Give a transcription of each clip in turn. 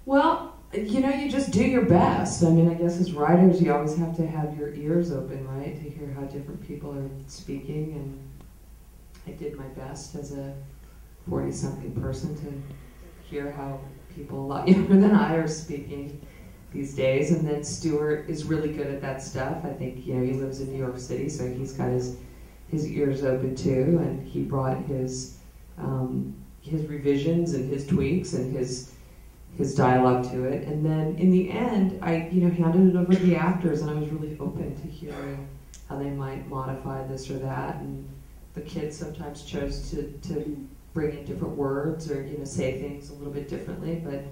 Well, you know, you just do your best. I mean, I guess as writers, you always have to have your ears open, right, to hear how different people are speaking. And I did my best as a 40-something person to hear how people a lot younger than I are speaking these days. And then Stuart is really good at that stuff. I think, you know, he lives in New York City, so he's got his ears open too, and he brought his revisions and his tweaks and his dialogue to it. And then in the end, I, you know, handed it over to the actors, and I was really open to hearing how they might modify this or that. And the kids sometimes chose to bring in different words or, you know, say things a little bit differently, but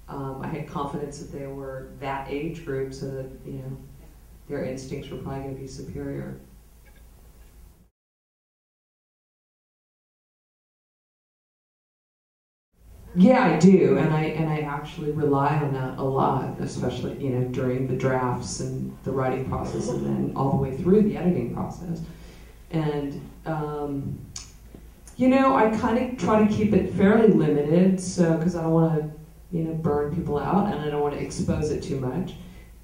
I had confidence that they were that age group, so that, you know, their instincts were probably going to be superior. Yeah, I do, and I actually rely on that a lot, especially, you know, during the drafts and the writing process, and then all the way through the editing process. And you know, I kind of try to keep it fairly limited, so because I don't want to, you know, burn people out, and I don't want to expose it too much.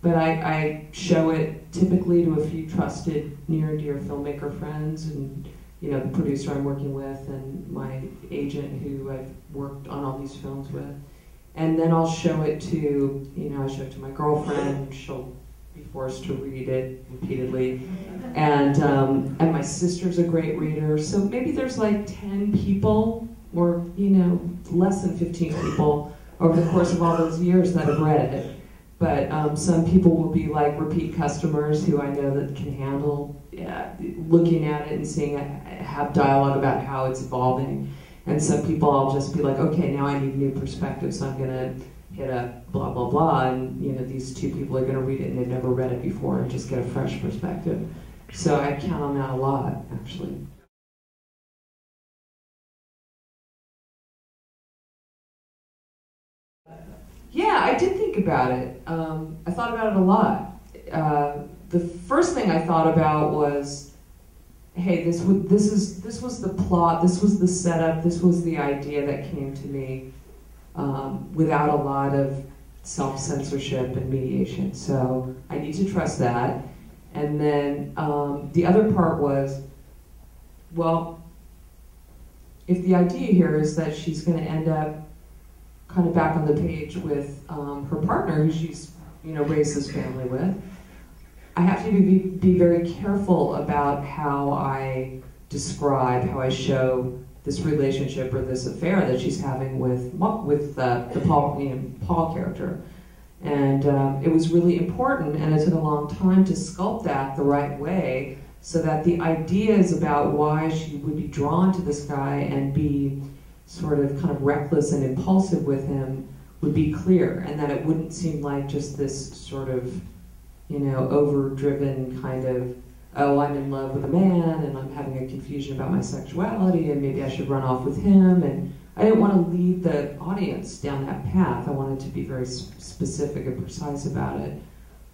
But I show it typically to a few trusted, near and dear filmmaker friends, and, you know, the producer I'm working with, and my agent who I've worked on all these films with. And then I'll show it to, you know, I show it to my girlfriend. She'll be forced to read it repeatedly. And my sister's a great reader. So maybe there's like 10 people, or, you know, less than 15 people over the course of all those years that have read it. But some people will be like repeat customers who I know that can handle looking at it and seeing it have dialogue about how it's evolving. And some people I'll just be like, okay, now I need new perspective, so I'm gonna hit a blah, blah, blah, and, you know, these two people are gonna read it and they've never read it before and just get a fresh perspective. So I count on that a lot, actually. Yeah, I did think about it. I thought about it a lot. The first thing I thought about was, hey, this was the plot, this was the setup, this was the idea that came to me without a lot of self-censorship and mediation. So I need to trust that. And then the other part was, well, if the idea here is that she's going to end up kind of back on the page with her partner, who she's, you know, raised this family with, I have to be very careful about how I describe, how I show this relationship or this affair that she's having with the Paul, you know, Paul character. And it was really important, and it took a long time to sculpt that the right way, so that the ideas about why she would be drawn to this guy and be sort of kind of reckless and impulsive with him would be clear, and that it wouldn't seem like just this sort of, you know, overdriven kind of, oh, I'm in love with a man and I'm having a confusion about my sexuality and maybe I should run off with him. And I didn't want to lead the audience down that path. I wanted to be very specific and precise about it.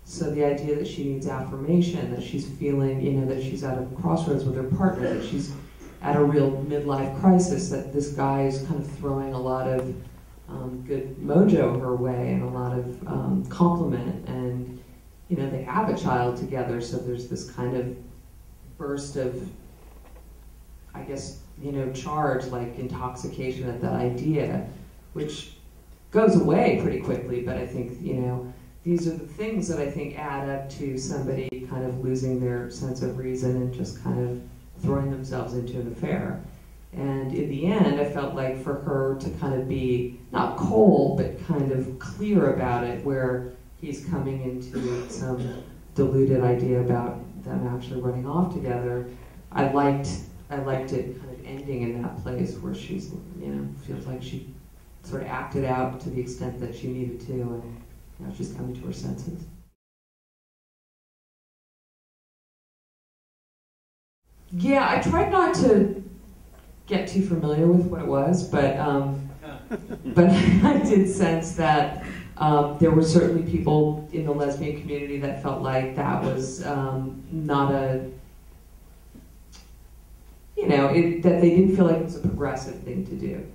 So the idea that she needs affirmation, that she's feeling, you know, that she's at a crossroads with her partner, that she's at a real midlife crisis, that this guy is kind of throwing a lot of good mojo her way and a lot of compliment, and, you know, they have a child together, so there's this kind of burst of, I guess, you know, charge, like intoxication at that idea, which goes away pretty quickly. But I think, you know, these are the things that I think add up to somebody kind of losing their sense of reason and just kind of throwing themselves into an affair. And in the end, I felt like for her to kind of be not cold, but kind of clear about it, where he's coming into some diluted idea about them actually running off together. I liked it kind of ending in that place where she's, you know, feels like she sort of acted out to the extent that she needed to, and, you know, she's coming to her senses. Yeah, I tried not to get too familiar with what it was, but I did sense that there were certainly people in the lesbian community that felt like that was not a, you know, that they didn't feel like it was a progressive thing to do.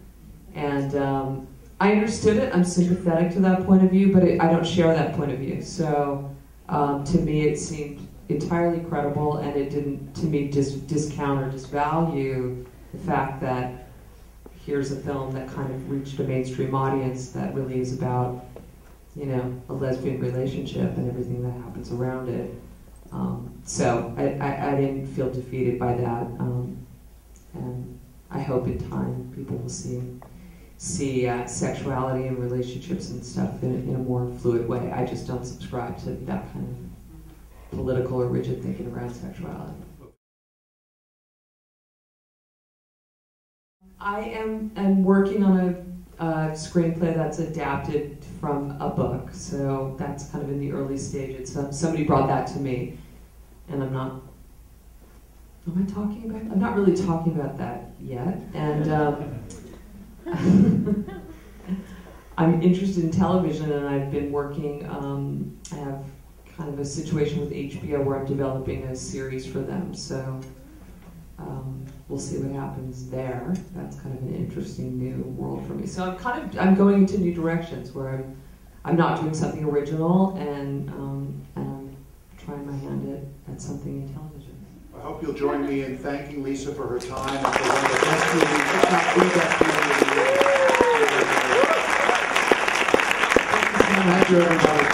And I understood it. I'm sympathetic to that point of view, but I don't share that point of view. So to me, it seemed entirely credible, and it didn't, to me, discount or disvalue the fact that here's a film that kind of reached a mainstream audience that really is about, you know, a lesbian relationship and everything that happens around it. So I didn't feel defeated by that, and I hope in time people will see sexuality and relationships and stuff in a more fluid way. I just don't subscribe to that kind of political or rigid thinking around sexuality. I am working on a screenplay that's adapted from a book, so that's kind of in the early stages. Somebody brought that to me, and I'm not really talking about that yet, and I'm interested in television, and I've been working, I have kind of a situation with HBO where I'm developing a series for them, so we'll see what happens there. That's kind of an interesting new world for me. So I'm going into new directions where I'm not doing something original, and I'm trying my hand at something in television. I hope you'll join me in thanking Lisa for her time and for one of the best movies, if not the best movie of the year. Thank you so much, everybody.